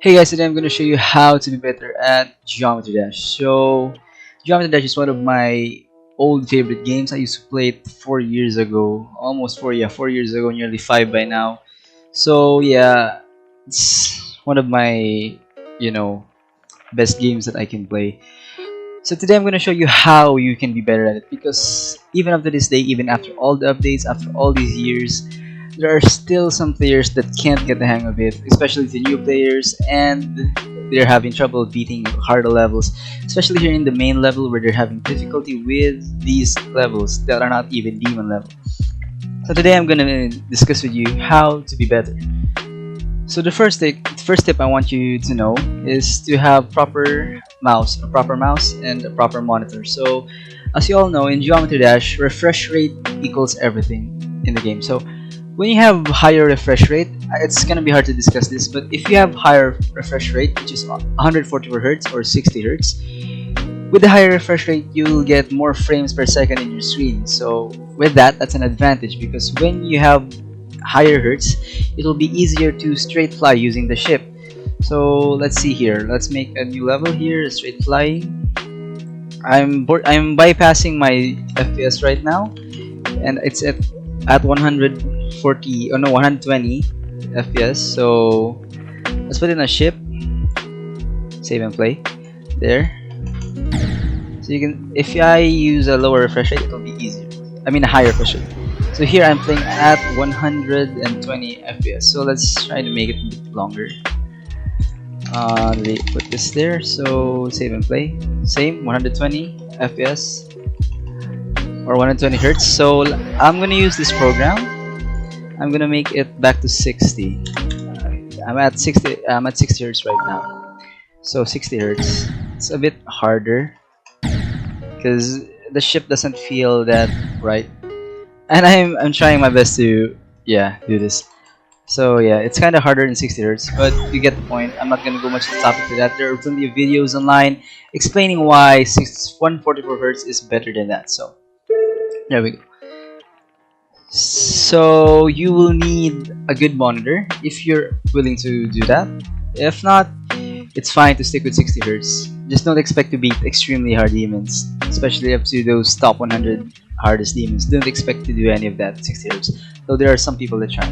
Hey guys, today I'm going to show you how to be better at Geometry Dash. So, Geometry Dash is one of my old favorite games. I used to play it 4 years ago, almost 4 years ago, nearly 5 by now. So yeah, it's one of my, you know, best games that I can play. So today I'm going to show you how you can be better at it because even up to this day, even after all the updates, after all these years, there are still some players that can't get the hang of it, especially the new players, and they're having trouble beating harder levels, especially here in the main level where they're having difficulty with these levels that are not even demon level. So today I'm gonna discuss with you how to be better. So the first tip I want you to know is to have a proper mouse and a proper monitor. So as you all know, in Geometry Dash, refresh rate equals everything in the game. So when you have higher refresh rate, it's gonna be hard to discuss this, but if you have higher refresh rate, which is 144 Hz or 60 Hz, with the higher refresh rate, you'll get more frames per second in your screen. So with that, that's an advantage because when you have higher hertz, it will be easier to straight fly using the ship. So let's see here. Let's make a new level here, straight flying. I'm bypassing my FPS right now, and it's at 140 no 120 FPS. So let's put in a ship, save and play there. So you can, if I use a lower refresh rate, it'll be easier. I mean a higher refresh rate. So here I'm playing at 120 FPS. So let's try to make it a bit longer. Put this there. So save and play. Same 120 FPS or 120 Hertz. So I'm gonna use this program. I'm gonna make it back to 60. I'm at 60. I'm at 60 Hertz right now. So 60 Hertz. It's a bit harder because the ship doesn't feel that right. And I'm trying my best to do this. So yeah, it's kind of harder in 60 Hz, but you get the point. I'm not gonna go much topic to that. There are plenty of videos online explaining why 144 Hz is better than that. So there we go. So you will need a good monitor if you're willing to do that. If not, it's fine to stick with 60 Hz. Just don't expect to beat extremely hard demons, especially up to those top 100 hardest demons. Don't expect to do any of that 60 Hz, though there are some people that try.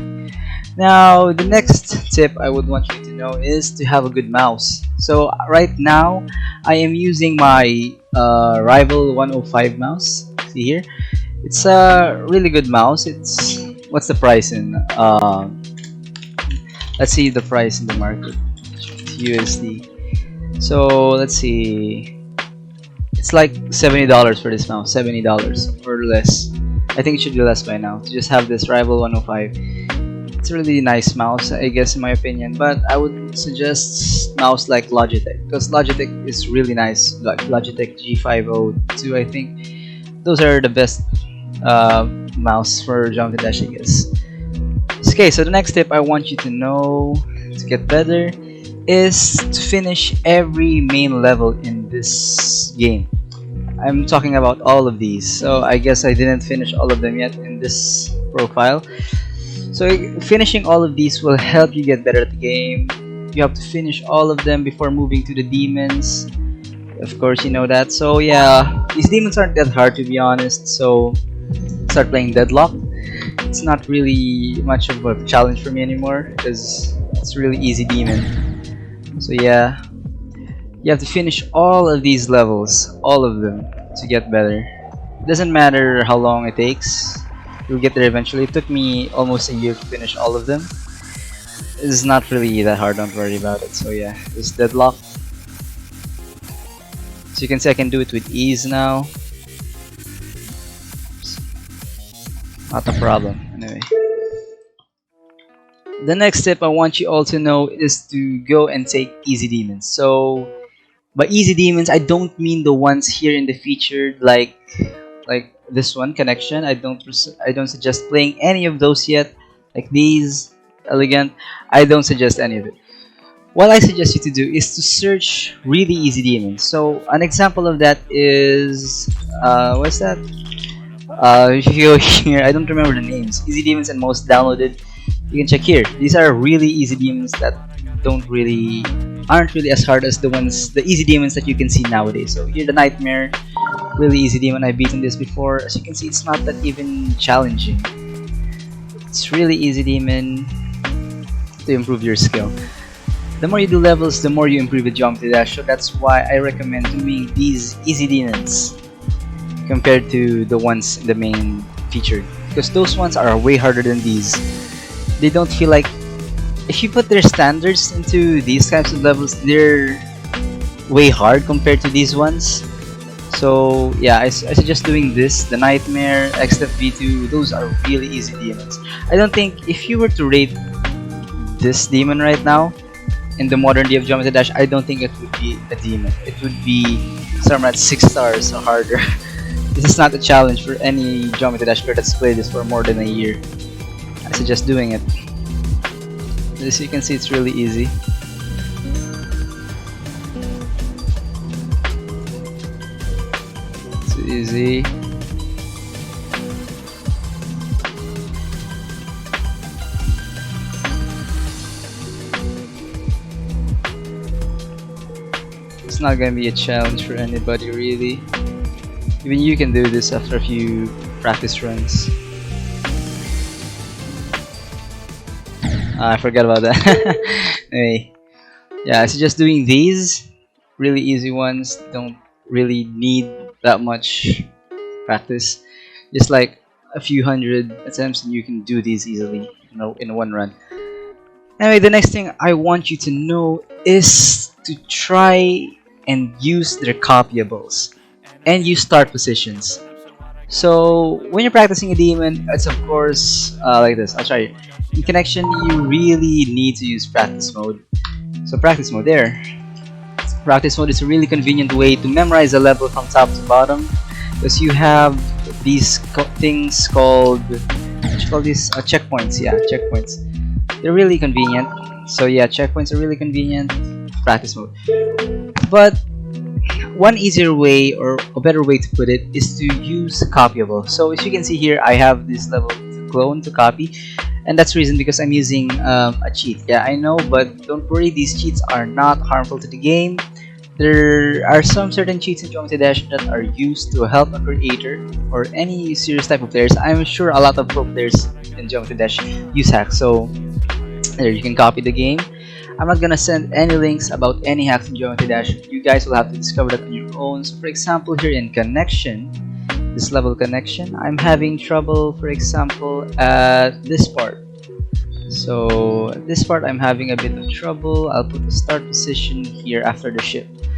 Now, the next tip I would want you to know is to have a good mouse. So right now, I am using my Rival 105 mouse. See here, it's a really good mouse. It's what's the price in? Let's see the price in the market. USD. So let's see. It's like $70 for this mouse. $70 or less. I think it should be less by now. To just have this Rival 105. It's a really nice mouse, I guess, in my opinion. But I would suggest mouse like Logitech because Logitech is really nice. Like Logitech G502, I think. Those are the best mouse for Geometry Dash, I guess. Okay, so the next tip I want you to know to get better is to finish every main level in this game. I'm talking about all of these, so I guess I didn't finish all of them yet in this profile. So finishing all of these will help you get better at the game. You have to finish all of them before moving to the demons. Of course, you know that. So yeah, these demons aren't that hard, to be honest. So start playing Deadlock. It's not really much of a challenge for me anymore because it's a really easy demon. So yeah, you have to finish all of these levels, all of them, to get better. It doesn't matter how long it takes, you'll get there eventually. It took me almost a year to finish all of them. It's not really that hard, don't worry about it. So yeah, this Deadlock. So you can see I can do it with ease now. Not a problem, anyway. The next tip I want you all to know is to go and take easy demons. So by easy demons, I don't mean the ones here in the featured like this one, Connection. I don't suggest playing any of those yet. Like these, Elegant. I don't suggest any of it. What I suggest you to do is to search really easy demons. So an example of that is what's that? If you go here, I don't remember the names. Easy demons and most downloaded. You can check here. These are really easy demons that don't really aren't really as hard as the easy demons that you can see nowadays. So here the nightmare, really easy demon. I've beaten this before. As you can see, it's not that even challenging. It's really easy demon to improve your skill. The more you do levels, the more you improve with Geometry Dash. So that's why I recommend doing these easy demons compared to the ones in the main feature, because those ones are way harder than these. They don't feel like, if you put their standards into these types of levels, they're way hard compared to these ones. So yeah, I suggest doing this, the Nightmare, X-Step V2, those are really easy demons. I don't think, if you were to rate this demon right now, in the modern day of Geometry Dash, I don't think it would be a demon. It would be somewhere at 6 stars or harder. This is not a challenge for any Geometry Dash player that's played this for more than a year. I suggest doing it. As you can see, it's really easy. It's easy. It's not gonna be a challenge for anybody really. Even you can do this after a few practice runs. I forgot about that. Anyway, yeah, I suggest doing these really easy ones. Don't really need that much practice. Just like a few hundred attempts and you can do these easily, you know, in one run. Anyway, the next thing I want you to know is to try and use their copyables and use start positions. So when you're practicing a demon, it's of course like this. I'll try it. In connection, you really need to use practice mode. So practice mode there. Practice mode is a really convenient way to memorize a level from top to bottom, because you have these things called, what you call these, checkpoints. Yeah, checkpoints. They're really convenient. So yeah, checkpoints are really convenient. Practice mode. But one easier way, or a better way to put it, is to use copyable. So as you can see here, I have this level to clone, to copy, and that's the reason because I'm using a cheat. Yeah, I know, but don't worry, these cheats are not harmful to the game. There are some certain cheats in Geometry Dash that are used to help a creator or any serious type of players. I'm sure a lot of pro players in Geometry Dash use hacks, so there you can copy the game. I'm not gonna send any links about any hacks in Geometry Dash. You guys will have to discover that on your own. So for example, here in connection, this level connection, I'm having trouble, for example, at this part. So at this part, I'm having a bit of trouble. I'll put the start position here after the shift.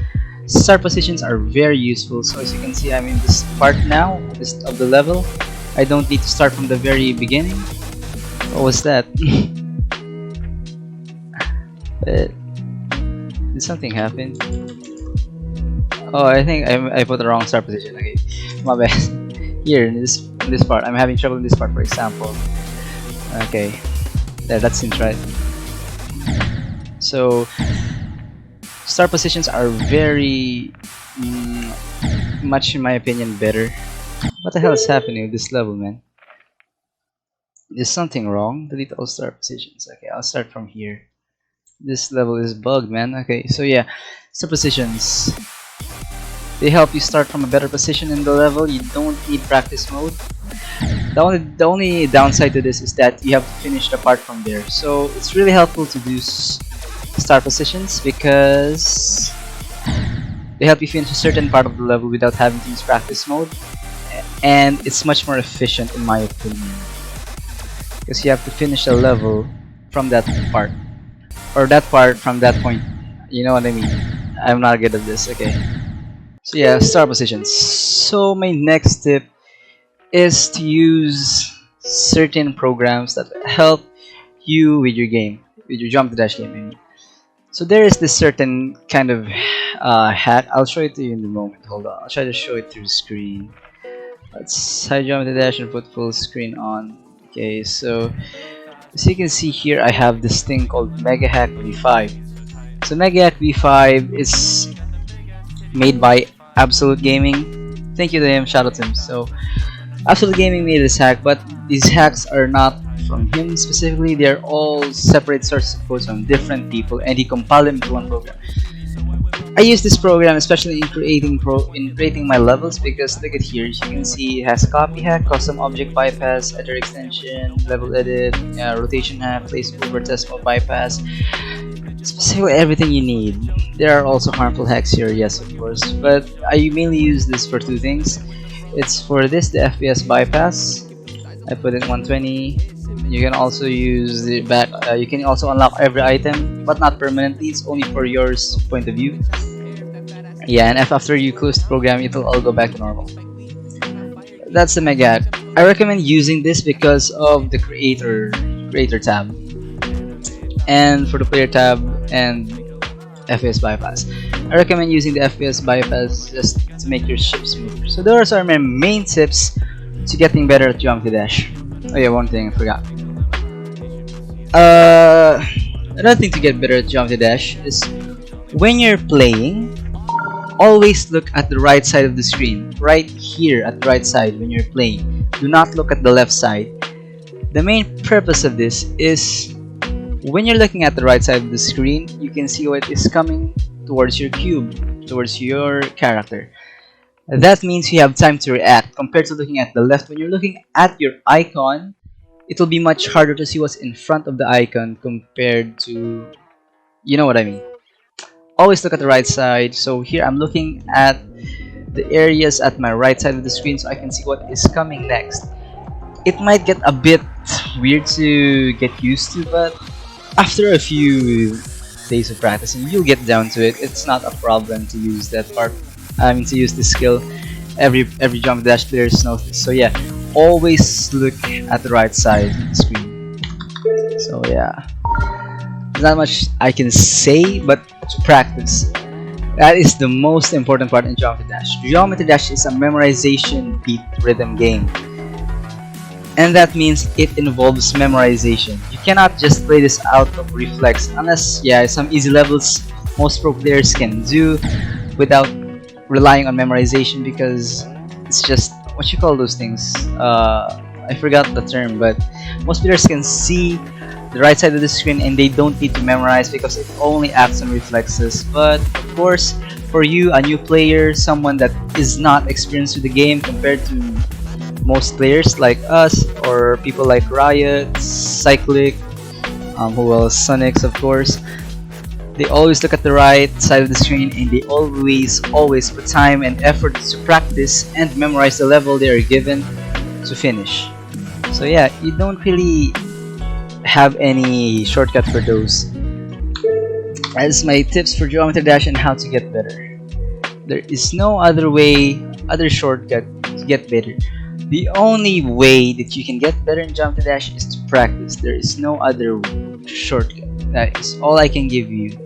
Start positions are very useful. So as you can see, I'm in this part now of the level. I don't need to start from the very beginning. What was that? Did something happen? Oh, I think I put the wrong start position. Okay, my bad. Here in this part, I'm having trouble in this part, for example. Okay, yeah, that seems right. So start positions are very much, in my opinion, better. What the hell is happening with this level, man? Is something wrong? Delete all start positions. Okay, I'll start from here. This level is bugged, man. Okay, so yeah, start positions. They help you start from a better position in the level. You don't need practice mode. The only downside to this is that you have to finish the part from there. So it's really helpful to do start positions because they help you finish a certain part of the level without having to use practice mode, and it's much more efficient in my opinion, because you have to finish a level from that part, or that part from that point. You know what I mean? I'm not good at this. Okay, so yeah, start positions. So my next tip is to use certain programs that help you with your game, with your Jump to Dash game, I mean. So there is this certain kind of hack. I'll show it to you in a moment. Hold on, I'll try to show it through the screen. Let's hide Jump to Dash and put full screen on. Okay, so as you can see here, I have this thing called Mega Hack V5. So Mega Hack V5 is made by Absolute Gaming. Thank you to him, shout out to him. So Absolute Gaming made this hack, but these hacks are not from him specifically. They're all separate sources of codes from different people, and he compiled them into one program. I use this program especially in creating my levels, because look at here, as you can see, it has copy hack, custom object bypass, editor extension, level edit, rotation hack, placeholder decimal bypass, specifically everything you need. There are also harmful hacks here, yes, of course, but I mainly use this for two things. It's for this, the FPS bypass. I put it 120. You can also use the back. You can also unlock every item, but not permanently. It's only for yours point of view. Yeah, and if after you close the program, it'll all go back to normal. That's the mega hack. I recommend using this because of the creator tab, and for the player tab and FPS bypass. I recommend using the FPS bypass just to make your ship smoother. So those are my main tips to getting better at Geometry Dash. Oh yeah, one thing I forgot. Another thing to get better at Geometry Dash is when you're playing, always look at the right side of the screen. Right here at the right side when you're playing. Do not look at the left side. The main purpose of this is when you're looking at the right side of the screen, you can see what is coming towards your cube, towards your character. That means you have time to react compared to looking at the left. When you're looking at your icon, it will be much harder to see what's in front of the icon compared to, you know what I mean. Always look at the right side. So here I'm looking at the areas at my right side of the screen so I can see what is coming next. It might get a bit weird to get used to, but after a few days of practicing, you'll get down to it. It's not a problem to use that part. I mean, to use this skill. Every Jump Dash player knows this. So yeah, always look at the right side of the screen. So yeah, there's not much I can say, but to practice. That is the most important part in Geometry Dash. Geometry Dash is a memorization beat rhythm game. And that means it involves memorization. You cannot just play this out of reflex unless, yeah, some easy levels most pro players can do without relying on memorization, because it's just, what you call those things? I forgot the term, but most players can see the right side of the screen and they don't need to memorize because it only acts on reflexes. But of course, for you, a new player, someone that is not experienced with the game compared to most players like us or people like Riot, Cyclic, who else? Sonics, of course. They always look at the right side of the screen and they always put time and effort to practice and memorize the level they are given to finish. So yeah, you don't really have any shortcut for those. That's my tips for Geometry Dash and how to get better. There is no other shortcut to get better. The only way that you can get better in Geometry Dash is to practice. There is no other shortcut. That is all I can give you.